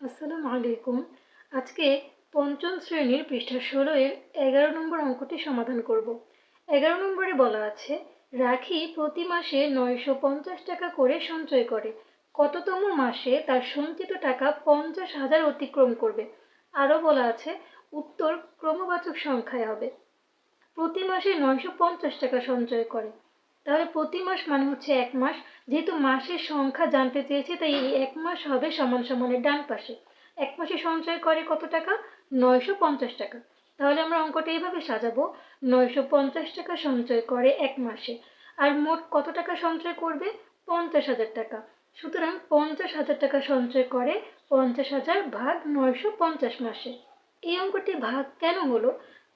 আসসালামু আলাইকুম। আজকে পঞ্চম শ্রেণীর পৃষ্ঠা ১৬ এর ১১ নম্বর অঙ্কটি সমাধান করব। ১১ নম্বরে বলা আছে, রাখি প্রতি মাসে ৯৫০ টাকা করে সঞ্চয় করে। কততম মাসে তার সঞ্চিত টাকা ৫০,০০০ অতিক্রম করবে? আরও বলা আছে, উত্তর ক্রমবাচক সংখ্যায় হবে। প্রতি মাসে ৯৫০ টাকা সঞ্চয় করে, তাহলে প্রতি মাস মানে হচ্ছে এক মাস। যেহেতু মাসের সংখ্যা জানতে চেয়েছে, তাই এই এক মাস হবে সমান সমানের ডান পাশে। এক মাসে সঞ্চয় করে কত টাকা? ৯৫০ টাকা। তাহলে আমরা অঙ্কটা এইভাবে সাজাবো, ৯৫০ টাকা সঞ্চয় করে এক মাসে, আর মোট কত টাকা সঞ্চয় করবে? ৫০,০০০ টাকা। সুতরাং ৫০,০০০ টাকা সঞ্চয় করে ৫০,০০০ ভাগ ৯৫০ মাসে। এই অঙ্কটি ভাগ কেন হলো?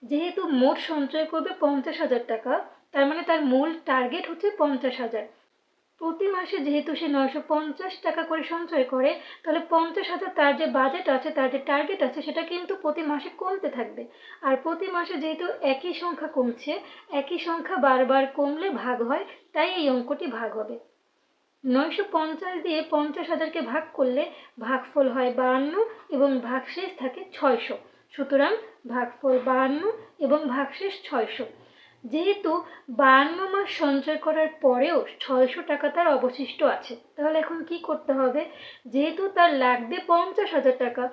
যেহেতু মোট সঞ্চয় করবে ৫০,০০০ টাকা, তার মানে তার মূল টার্গেট হচ্ছে ৫০,০০০। প্রতি মাসে যেহেতু সে ৯৫০ টাকা করে সঞ্চয় করে, তাহলে ৫০,০০০ তার যে বাজেট আছে, তার যে টার্গেট আছে, সেটা কিন্তু প্রতি মাসে কমতে থাকবে। আর প্রতি মাসে যেহেতু একই সংখ্যা কমছে, একই সংখ্যা বারবার কমলে ভাগ হয়, তাই এই অঙ্কটি ভাগ হবে। ৯৫০ দিয়ে ৫০,০০০কে ভাগ করলে ভাগফল হয় ৫২ এবং ভাগশেষ থাকে ৬০০। সুতরাং ভাগফল ৫২ এবং ভাগশেষ ৬০০। যেহেতু ৫২ মাস সঞ্চয় করার পরেও ৬০০ টাকা তার অবশিষ্ট আছে, তাহলে এখন কি করতে হবে? যেহেতু তার লাগবে ৫০,০০০ টাকা,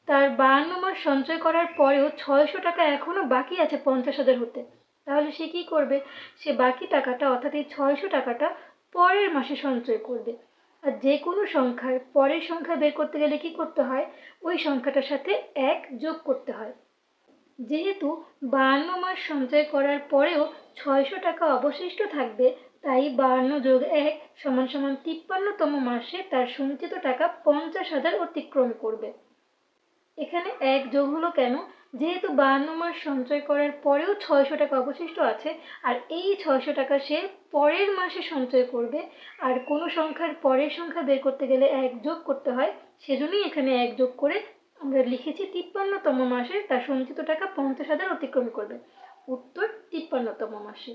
তার ৫২ মাস সঞ্চয় করার পরেও ৬০০ টাকা এখনো বাকি আছে ৫০,০০০ হতে। তাহলে সে কি করবে? সে বাকি টাকাটা, অর্থাৎ এই ৬০০ টাকাটা পরের মাসে সঞ্চয় করবে। আর যে কোনো সংখ্যার পরের সংখ্যা বের করতে গেলে কি করতে হয়? ওই সংখ্যাটার সাথে ১ যোগ করতে হয়। যেহেতু ৫২ মাস সঞ্চয় করার পরেও ৬০০ টাকা অবশিষ্ট থাকবে, তাই ৫২ যোগ ১ সমান সমান ৫৩তম মাসে তার সঞ্চিত টাকা ৫০,০০০ অতিক্রম করবে। এখানে ১ যোগ হলো কেন? যেহেতু ৫২ মাস সঞ্চয় করার পরেও ৬০০ টাকা অবশিষ্ট আছে, আর এই ৬০০ টাকা সে পরের মাসে সঞ্চয় করবে, আর কোনো সংখ্যার পরের সংখ্যা বের করতে গেলে ১ যোগ করতে হয়, সেজন্যই এখানে ১ যোগ করে আমরা লিখেছি ৫৩তম মাসে তার সঞ্চিত টাকা ৫০,০০০ অতিক্রম করবে। উত্তর ৫৩তম মাসে।